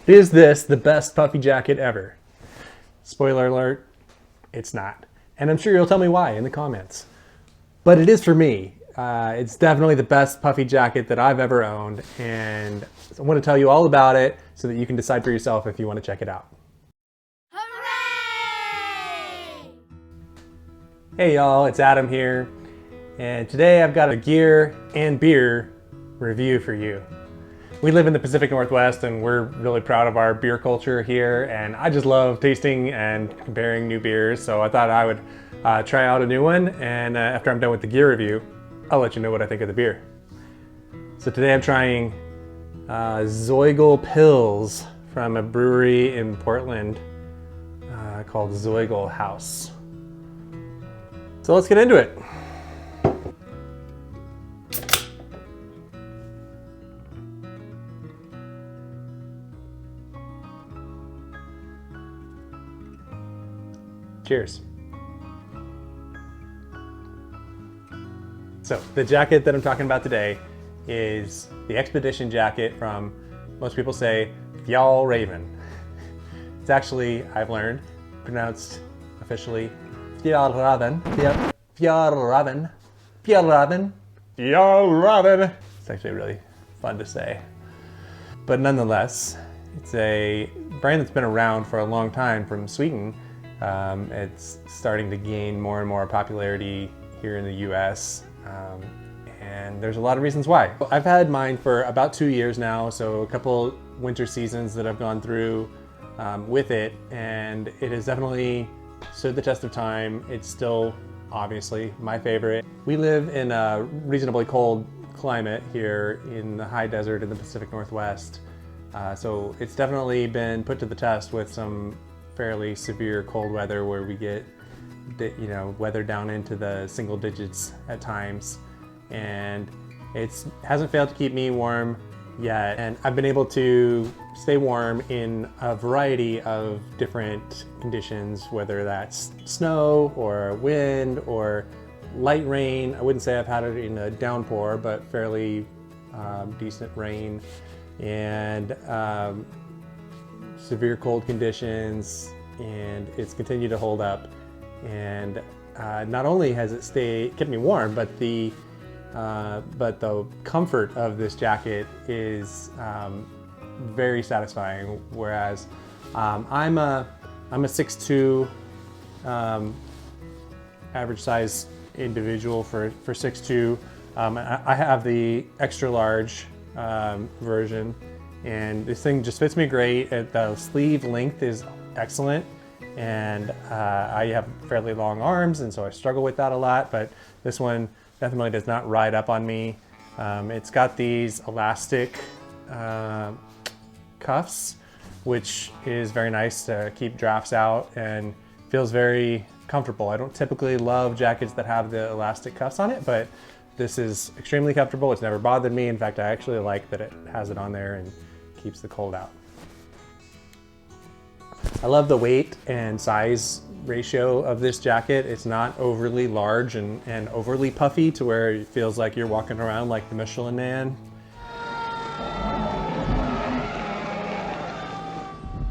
Is this the best puffy jacket ever? Spoiler alert, it's not. And I'm sure you'll tell me why in the comments. But it is for me. It's definitely the best puffy jacket that I've ever owned, and I want to tell you all about it so that you can decide for yourself if you want to check it out. Hooray! Hey y'all, it's Adam here, and today I've got a gear and beer review for you. We live in the Pacific Northwest and we're really proud of our beer culture here, and I just love tasting and comparing new beers, so I thought I would try out a new one, and after I'm done with the gear review, I'll let you know what I think of the beer. So today I'm trying Zoigl Pils from a brewery in Portland called Zoigl-Haus. So let's get into it. Cheers. So the jacket that I'm talking about today is the expedition jacket from, most people say, Fjallraven. It's actually, I've learned, pronounced officially Fjallraven. Fjallraven. Fjallraven. Fjallraven. It's actually really fun to say. But nonetheless, it's a brand that's been around for a long time from Sweden. It's starting to gain more and more popularity here in the US, and there's a lot of reasons why. I've had mine for about 2 years now, so a couple winter seasons that I've gone through with it, and it has definitely stood the test of time. It's still obviously my favorite. We live in a reasonably cold climate here in the high desert in the Pacific Northwest, so it's definitely been put to the test with some fairly severe cold weather where we get, weather down into the single digits at times, and it hasn't failed to keep me warm yet, and I've been able to stay warm in a variety of different conditions, whether that's snow or wind or light rain. I wouldn't say I've had it in a downpour, but fairly decent rain, and severe cold conditions, and it's continued to hold up. And not only has it kept me warm, but the comfort of this jacket is very satisfying. Whereas I'm a 6'2", average size individual for 6'2". I have the extra large version, and this thing just fits me great. The sleeve length is excellent, and I have fairly long arms, and so I struggle with that a lot, but this one definitely does not ride up on me. It's got these elastic cuffs, which is very nice to keep drafts out and feels very comfortable. I don't typically love jackets that have the elastic cuffs on it, but this is extremely comfortable. It's never bothered me. In fact, I actually like that it has it on there and keeps the cold out. I love the weight and size ratio of this jacket. It's not overly large and overly puffy to where it feels like you're walking around like the Michelin Man.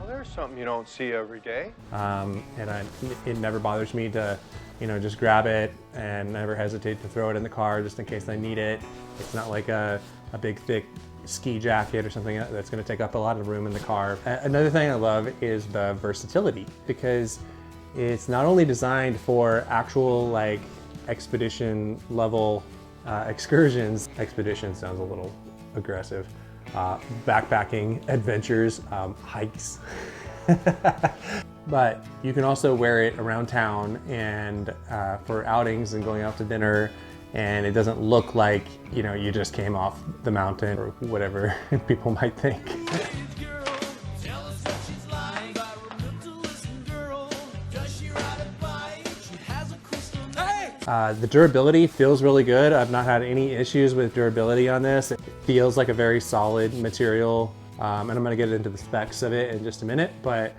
Well, there's something you don't see every day. It never bothers me to, just grab it and never hesitate to throw it in the car just in case I need it. It's not like a big thick ski jacket or something that's going to take up a lot of room in the car. Another thing I love is the versatility, because it's not only designed for actual expedition level excursions. Expedition sounds a little aggressive. Backpacking adventures, hikes. But you can also wear it around town and for outings and going out to dinner, and it doesn't look like, you just came off the mountain or whatever people might think. The durability feels really good. I've not had any issues with durability on this. It feels like a very solid material, and I'm gonna get into the specs of it in just a minute, but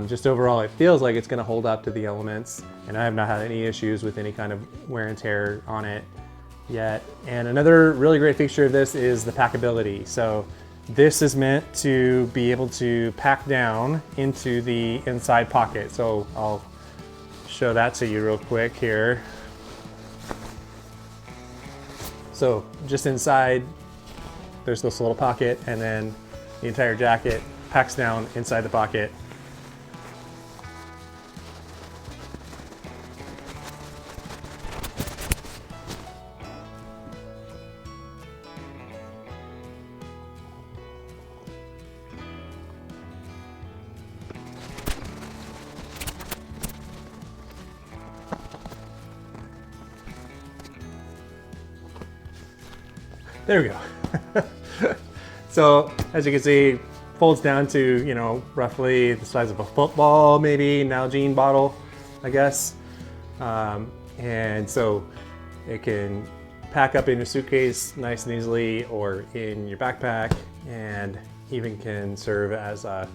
just overall it feels like it's gonna hold up to the elements, and I have not had any issues with any kind of wear and tear on it yet. And another really great feature of this is the packability. So This is meant to be able to pack down into the inside pocket. So I'll show that to you real quick here. So just inside, there's this little pocket, and then the entire jacket packs down inside the pocket. There we go. So as you can see, folds down to, you know, roughly the size of a football, maybe Nalgene bottle, I guess. And so it can pack up in your suitcase nice and easily, or in your backpack, and even can serve as a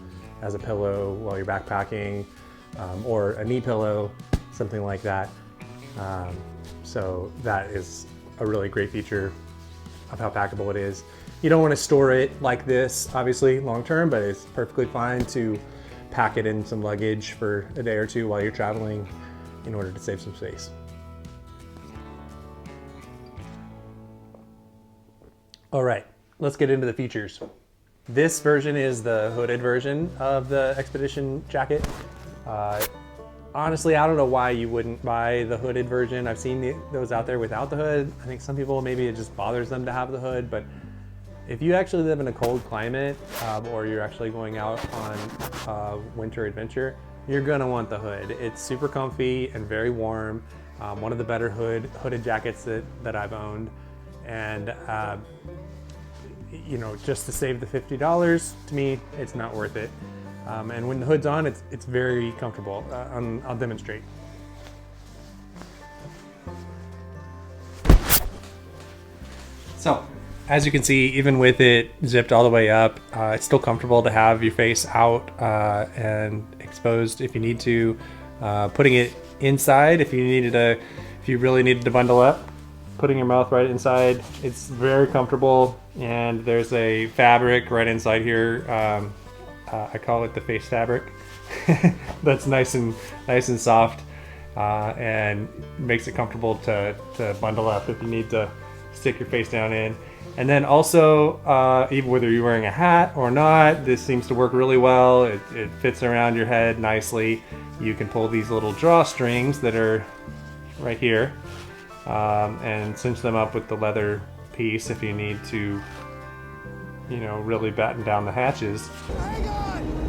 pillow while you're backpacking, or a knee pillow, something like that. So that is a really great feature of how packable it is. You don't want to store it like this, obviously, long term, but it's perfectly fine to pack it in some luggage for a day or two while you're traveling in order to save some space. All right, let's get into the features. This version is the hooded version of the Expedition jacket. Honestly, I don't know why you wouldn't buy the hooded version. I've seen those out there without the hood. I think some people, maybe it just bothers them to have the hood, but if you actually live in a cold climate, or you're actually going out on a winter adventure, you're gonna want the hood. It's super comfy and very warm. One of the better hooded jackets that I've owned. And you know, just to save the $50, to me, it's not worth it. And when the hood's on, it's very comfortable. I'll demonstrate. So, as you can see, even with it zipped all the way up, it's still comfortable to have your face out and exposed if you need to. Putting it inside, if you really needed to bundle up, putting your mouth right inside, it's very comfortable. And there's a fabric right inside here. I call it the face fabric. That's nice and soft, and makes it comfortable to bundle up if you need to stick your face down in. And then also, even whether you're wearing a hat or not, this seems to work really well. It fits around your head nicely. You can pull these little drawstrings that are right here, and cinch them up with the leather piece if you need to, you know, really batten down the hatches. Hang on!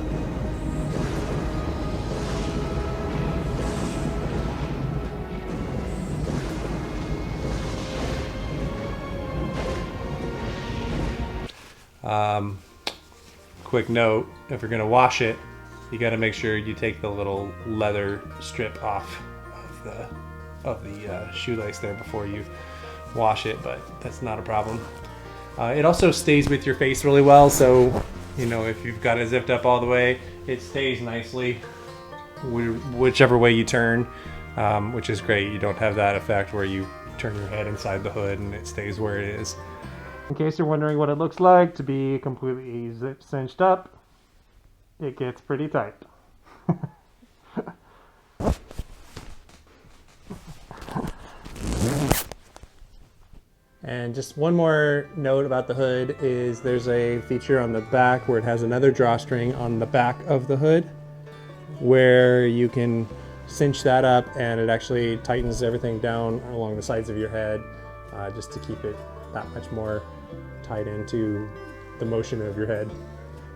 Quick note, if you're gonna wash it, you gotta make sure you take the little leather strip off of the shoelace there before you wash it, but that's not a problem. It also stays with your face really well, so you know, if you've got it zipped up all the way, it stays nicely whichever way you turn, which is great. You don't have that effect where you turn your head inside the hood and it stays where it is. In case you're wondering what it looks like to be completely cinched up, it gets pretty tight. And just one more note about the hood is there's a feature on the back where it has another drawstring on the back of the hood where you can cinch that up, and it actually tightens everything down along the sides of your head, just to keep it that much more tied into the motion of your head.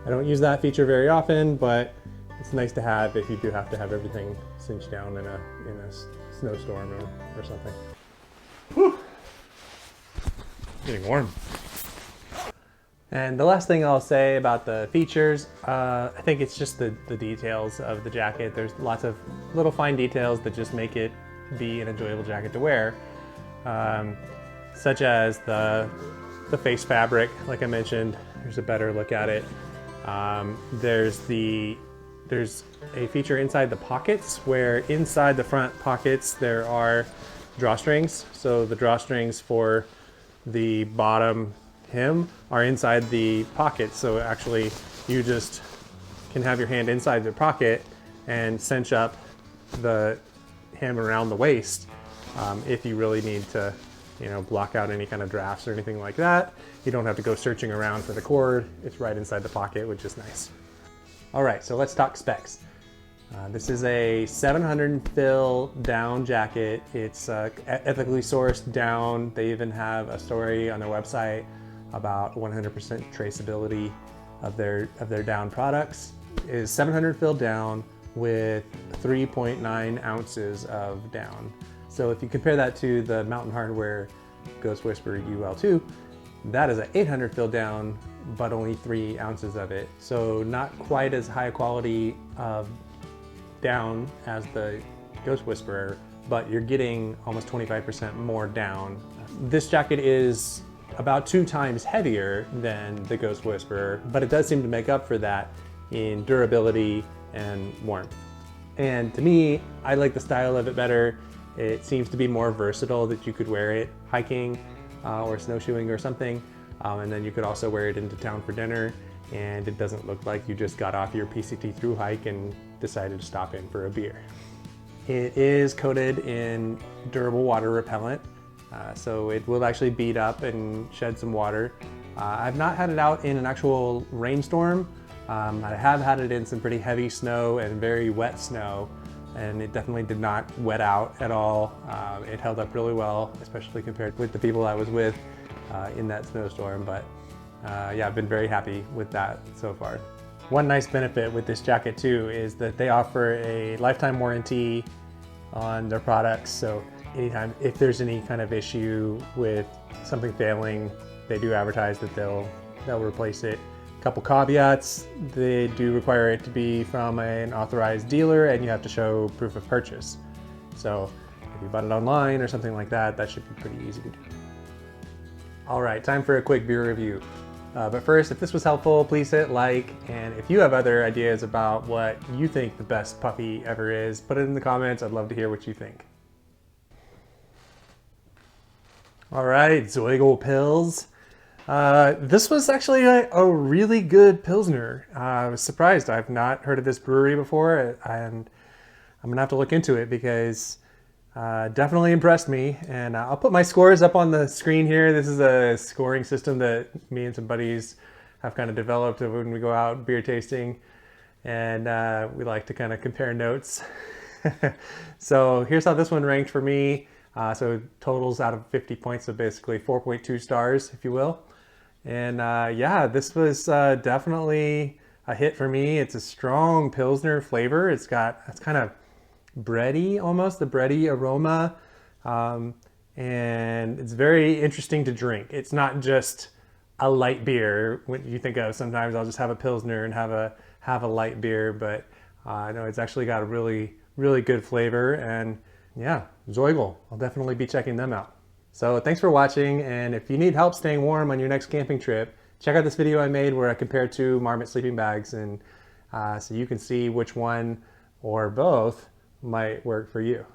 I don't use that feature very often, but it's nice to have if you do have to have everything cinched down in a snowstorm or something. Whew. Getting warm. And the last thing I'll say about the features, I think it's just the details of the jacket. There's lots of little fine details that just make it be an enjoyable jacket to wear, such as the face fabric. Like I mentioned, there's a better look at it. There's a feature inside the pockets where inside the front pockets there are drawstrings. So the drawstrings for the bottom him are inside the pocket. So actually you just can have your hand inside the pocket and cinch up him around the waist if you really need to, you know, block out any kind of drafts or anything like that. You don't have to go searching around for the cord. It's right inside the pocket, which is nice. All right, so let's talk specs. This is a 700 fill down jacket. It's ethically sourced down. They even have a story on their website about 100% traceability of their down products. It is 700 fill down with 3.9 ounces of down. So if you compare that to the Mountain Hardwear Ghost Whisperer UL2, that is an 800 fill down, but only 3 ounces of it. So not quite as high quality of down as the Ghost Whisperer, but you're getting almost 25% more down. This jacket is about 2 times heavier than the Ghost Whisperer, but it does seem to make up for that in durability and warmth. And to me, I like the style of it better. It seems to be more versatile, that you could wear it hiking or snowshoeing or something. And then you could also wear it into town for dinner, and it doesn't look like you just got off your PCT through hike and decided to stop in for a beer. It is coated in durable water repellent, so it will actually bead up and shed some water. I've not had it out in an actual rainstorm. I have had it in some pretty heavy snow and very wet snow, and it definitely did not wet out at all. It held up really well, especially compared with the people I was with in that snowstorm, but yeah, I've been very happy with that so far. One nice benefit with this jacket too is that they offer a lifetime warranty on their products. So anytime, if there's any kind of issue with something failing, they do advertise that they'll replace it. A couple caveats: they do require it to be from an authorized dealer, and you have to show proof of purchase. So if you bought it online or something like that, that should be pretty easy to do. All right, time for a quick beer review. But first, if this was helpful, please hit like, and if you have other ideas about what you think the best puffy ever is, put it in the comments. I'd love to hear what you think. All right, Zoigl Pils. This was actually a really good Pilsner. I was surprised. I've not heard of this brewery before, and I'm gonna have to look into it because definitely impressed me. And I'll put my scores up on the screen here. This is a scoring system that me and some buddies have kind of developed when we go out beer tasting, and we like to kind of compare notes. So here's how this one ranked for me. So totals out of 50 points, so basically 4.2 stars, if you will. And yeah, this was definitely a hit for me. It's a strong Pilsner flavor. It's kind of bready, almost the bready aroma, and it's very interesting to drink. It's not just a light beer. When you think of, sometimes I'll just have a Pilsner and have a light beer, but no, it's actually got a really good flavor. And yeah, Zoigl, I'll definitely be checking them out. So thanks for watching, and if you need help staying warm on your next camping trip, check out this video I made where I compared 2 Marmot sleeping bags, and so you can see which one or both might work for you.